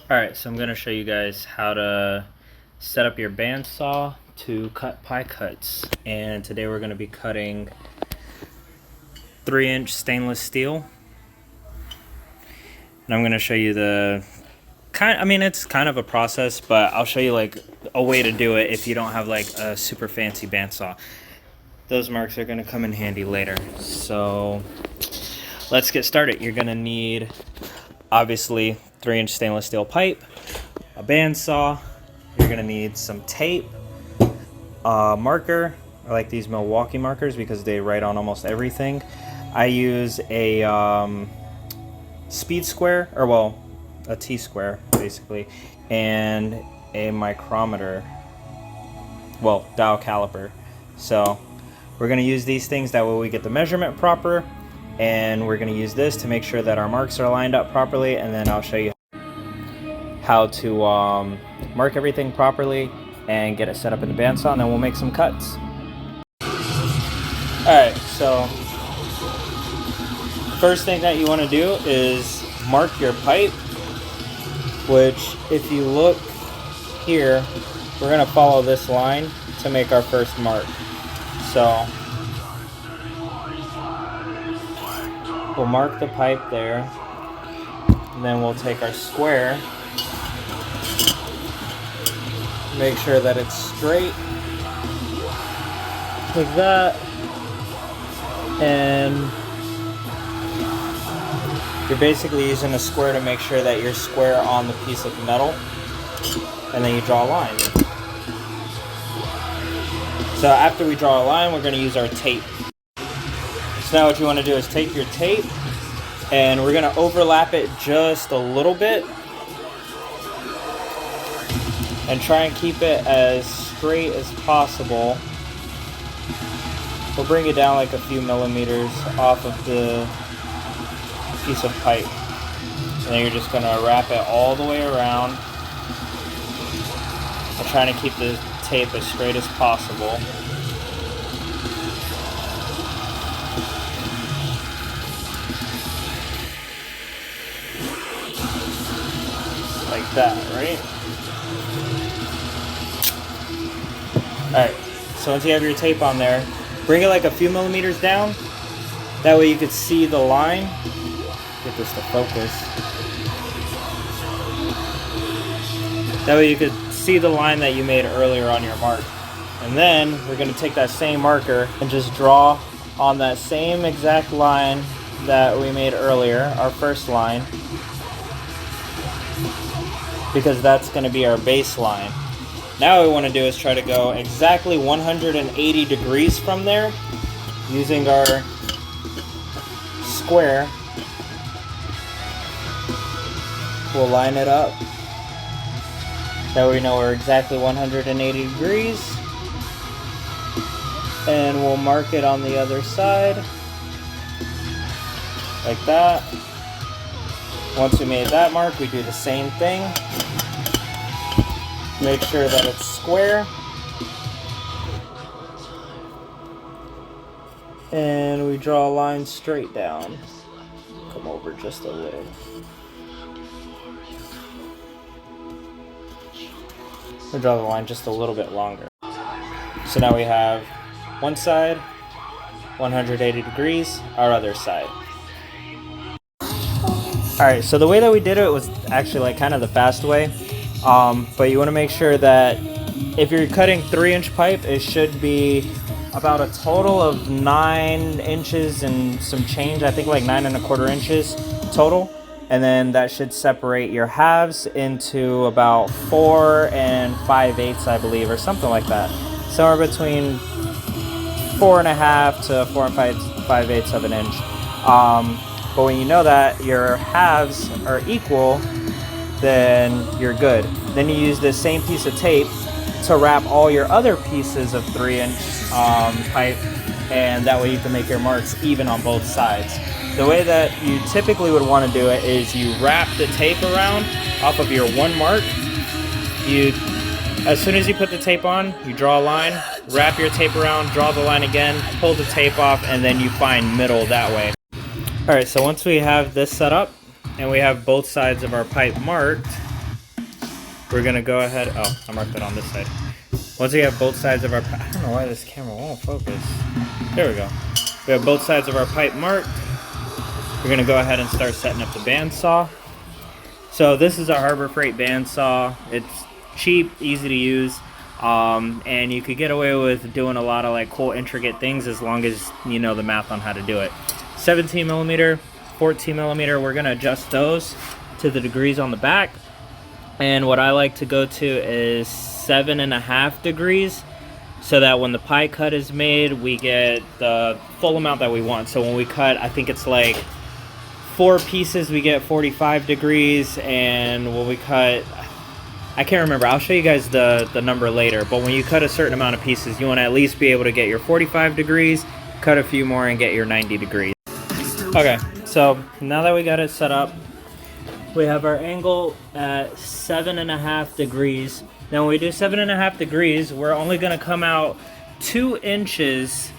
Alright, so I'm going to show you guys how to set up your bandsaw to cut pie cuts. And today we're going to be cutting 3-inch stainless steel. And I'm going to show you it's kind of a process, but I'll show you like a way to do it if you don't have like a super fancy bandsaw. Those marks are going to come in handy later. So let's get started. You're going to need, obviously, 3-inch stainless steel pipe, a bandsaw. You're going to need some tape, a marker. I like these Milwaukee markers because they write on almost everything. I use a speed square, a T-square basically, and a micrometer, dial caliper. So we're going to use these things, that way we get the measurement proper, and we're going to use this to make sure that our marks are lined up properly, and then I'll show you how to mark everything properly and get it set up in the bandsaw, and then we'll make some cuts. Alright, so first thing that you want to do is mark your pipe, which if you look here, we're going to follow this line to make our first mark. So we'll mark the pipe there, and then we'll take our square, make sure that it's straight, like that, and you're basically using a square to make sure that you're square on the piece of metal, and then you draw a line. So after we draw a line, we're going to use our tape. So now what you want to do is take your tape, and we're going to overlap it just a little bit and try and keep it as straight as possible. We'll bring it down like a few millimeters off of the piece of pipe, and then you're just going to wrap it all the way around and trying to keep the tape as straight as possible. Like that, right? Alright, so once you have your tape on there, bring it like a few millimeters down. That way you could see the line. Get this to focus. That way you could see the line that you made earlier on your mark. And then we're going to take that same marker and just draw on that same exact line that we made earlier, our first line, because that's going to be our baseline. Now what we want to do is try to go exactly 180 degrees from there using our square. We'll line it up. That way we know we're exactly 180 degrees. And we'll mark it on the other side. Like that. Once we made that mark, we do the same thing. Make sure that it's square. And we draw a line straight down. Come over just a little. We'll draw the line just a little bit longer. So now we have one side, 180 degrees, our other side. Alright, so the way that we did it was actually like kind of the fast way. But you want to make sure that if you're cutting 3-inch pipe, it should be about a total of 9 inches and some change. I think like 9¼ inches total. And then that should separate your halves into about 4 5/8, I believe, or something like that. Somewhere between 4.5 to 4 5/8 of an inch. But when you know that your halves are equal, then you're good. Then you use this same piece of tape to wrap all your other pieces of 3-inch pipe, and that way you can make your marks even on both sides. The way that you typically would want to do it is you wrap the tape around off of your one mark. As soon as you put the tape on, you draw a line, wrap your tape around, draw the line again, pull the tape off, and then you find middle that way. Alright, so once we have this set up and we have both sides of our pipe marked, we're gonna go ahead. Oh, I marked it on this side. Once we have both sides of our pipe, I don't know why this camera won't focus. There we go. We have both sides of our pipe marked. We're gonna go ahead and start setting up the bandsaw. So this is a Harbor Freight bandsaw. It's cheap, easy to use, and you could get away with doing a lot of like cool, intricate things as long as you know the math on how to do it. 17 millimeter, 14 millimeter. We're gonna adjust those to the degrees on the back. And what I like to go to is 7.5 degrees, so that when the pie cut is made, we get the full amount that we want. So when we cut, I think it's like 4 pieces, we get 45 degrees, and when we cut, I can't remember, I'll show you guys the number later, but when you cut a certain amount of pieces, you want to at least be able to get your 45 degrees, cut a few more, and get your 90 degrees. Okay, so now that we got it set up, we have our angle at 7.5 degrees. Now when we do 7.5 degrees, we're only gonna come out 2 inches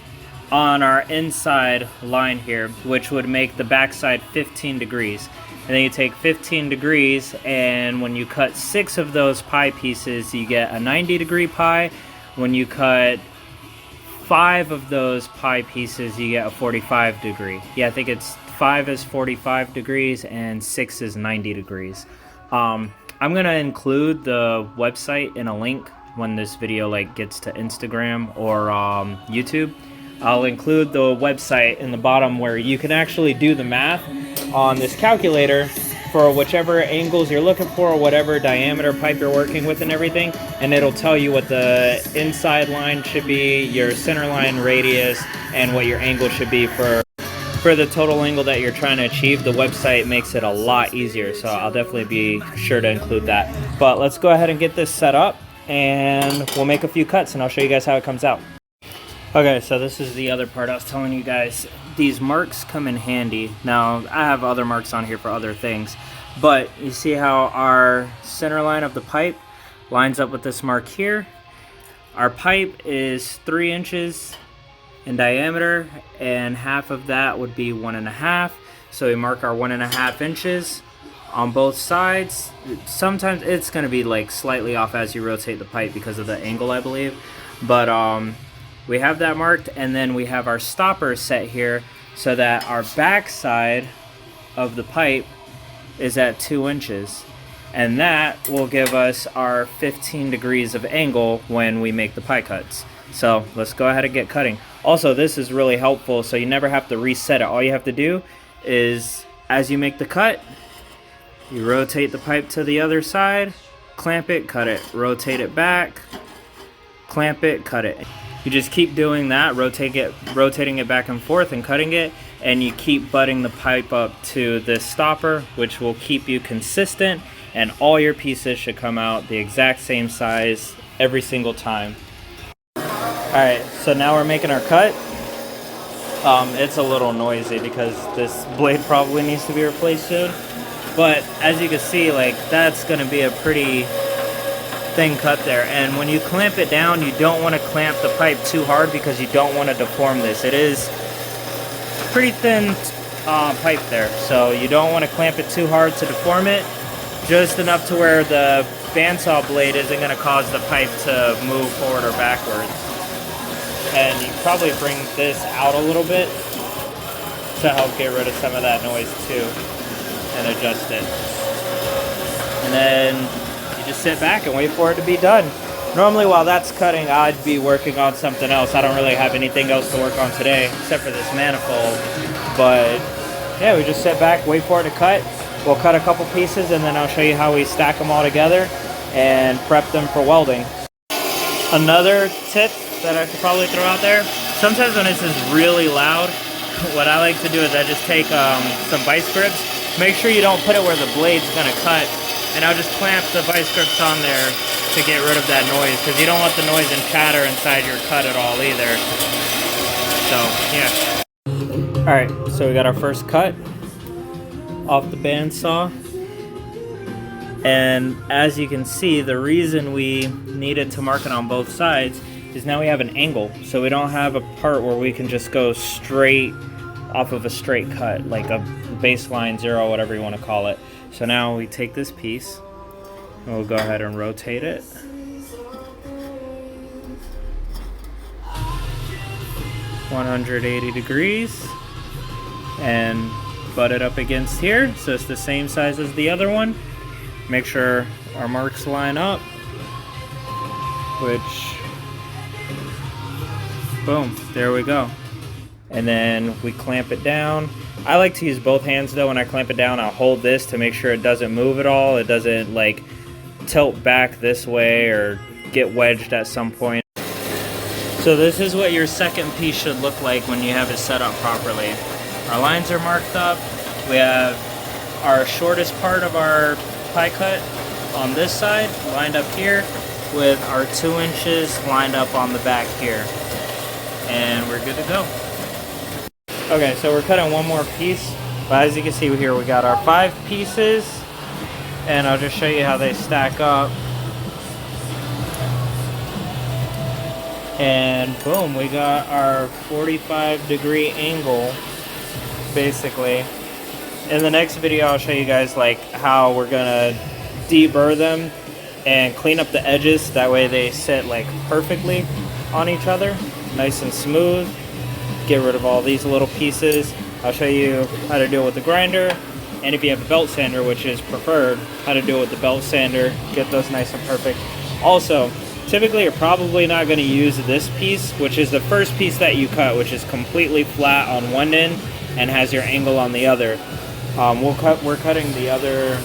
on our inside line here, which would make the backside 15 degrees. And then you take 15 degrees, and when you cut 6 of those pie pieces, you get a 90 degree pie. When you cut 5 of those pie pieces, you get a 45 degree. Yeah, I think it's 5 is 45 degrees and 6 is 90 degrees. I'm gonna include the website in a link when this video like gets to Instagram or YouTube. I'll include the website in the bottom where you can actually do the math on this calculator for whichever angles you're looking for, whatever diameter pipe you're working with and everything, and it'll tell you what the inside line should be, your center line radius, and what your angle should be for the total angle that you're trying to achieve. The website makes it a lot easier, so I'll definitely be sure to include that. But let's go ahead and get this set up, and we'll make a few cuts, and I'll show you guys how it comes out. Okay, so this is the other part I was telling you guys. These marks come in handy. Now, I have other marks on here for other things, but you see how our center line of the pipe lines up with this mark here? Our pipe is 3 inches in diameter, and half of that would be 1.5. So we mark our 1.5 inches on both sides. Sometimes it's going to be like slightly off as you rotate the pipe because of the angle, I believe. But we have that marked, and then we have our stopper set here so that our back side of the pipe is at 2 inches. And that will give us our 15 degrees of angle when we make the pie cuts. So let's go ahead and get cutting. Also, this is really helpful, so you never have to reset it. All you have to do is, as you make the cut, you rotate the pipe to the other side, clamp it, cut it, rotate it back, clamp it, cut it. You just keep doing that, rotating it back and forth and cutting it, and you keep butting the pipe up to this stopper, which will keep you consistent, and all your pieces should come out the exact same size every single time. Alright, so now we're making our cut. It's a little noisy because this blade probably needs to be replaced soon. But as you can see, like, that's going to be a pretty thin cut there. And when you clamp it down, you don't want to clamp the pipe too hard because you don't want to deform this. It is pretty thin pipe there, so you don't want to clamp it too hard to deform it. Just enough to where the bandsaw blade isn't going to cause the pipe to move forward or backwards. And you probably bring this out a little bit to help get rid of some of that noise too, and adjust it. And then you just sit back and wait for it to be done. Normally while that's cutting, I'd be working on something else. I don't really have anything else to work on today except for this manifold. But yeah, we just sit back, wait for it to cut. We'll cut a couple pieces, and then I'll show you how we stack them all together and prep them for welding. Another tip that I could probably throw out there, sometimes when this is really loud, what I like to do is I just take some vice grips. Make sure you don't put it where the blade's gonna cut, and I'll just clamp the vice grips on there to get rid of that noise, because you don't want the noise and chatter inside your cut at all either. So yeah. Alright, so we got our first cut off the bandsaw. And as you can see, the reason we needed to mark it on both sides is now we have an angle. So we don't have a part where we can just go straight off of a straight cut, like a baseline, zero, whatever you want to call it. So now we take this piece, We'll go ahead and rotate it. (180°) and butt it up against here so it's the same size as the other one. Make sure our marks line up, which, boom, there we go. And then we clamp it down. I like to use both hands though. When I clamp it down, I'll hold this to make sure it doesn't move at all. It doesn't like tilt back this way or get wedged at some point. So this is what your second piece should look like when you have it set up properly. Our lines are marked up. We have our shortest part of our pie cut on this side lined up here with our 2 inches lined up on the back here. And we're good to go. Okay, so we're cutting one more piece. But as you can see here, we got our 5 pieces. And I'll just show you how they stack up. And boom, we got our 45-degree angle, basically. In the next video, I'll show you guys like how we're gonna deburr them and clean up the edges. That way they sit like perfectly on each other, nice and smooth. Get rid of all these little pieces. I'll show you how to do it with the grinder. And if you have a belt sander, which is preferred, how to do it with the belt sander. Get those nice and perfect. Also, typically you're probably not going to use this piece, which is the first piece that you cut, which is completely flat on one end and has your angle on the other. We're cutting the other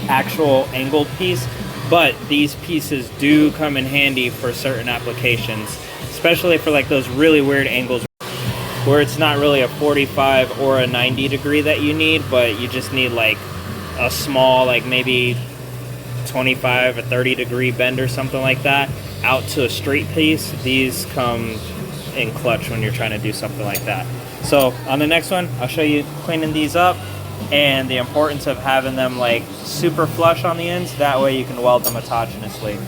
actual angled piece, but these pieces do come in handy for certain applications, especially for like those really weird angles where it's not really a 45 or a 90 degree that you need, but you just need like a small, like maybe 25 or 30 degree bend or something like that out to a straight piece. These come in clutch when you're trying to do something like that. So on the next one, I'll show you cleaning these up and the importance of having them like super flush on the ends. That way you can weld them autogenously.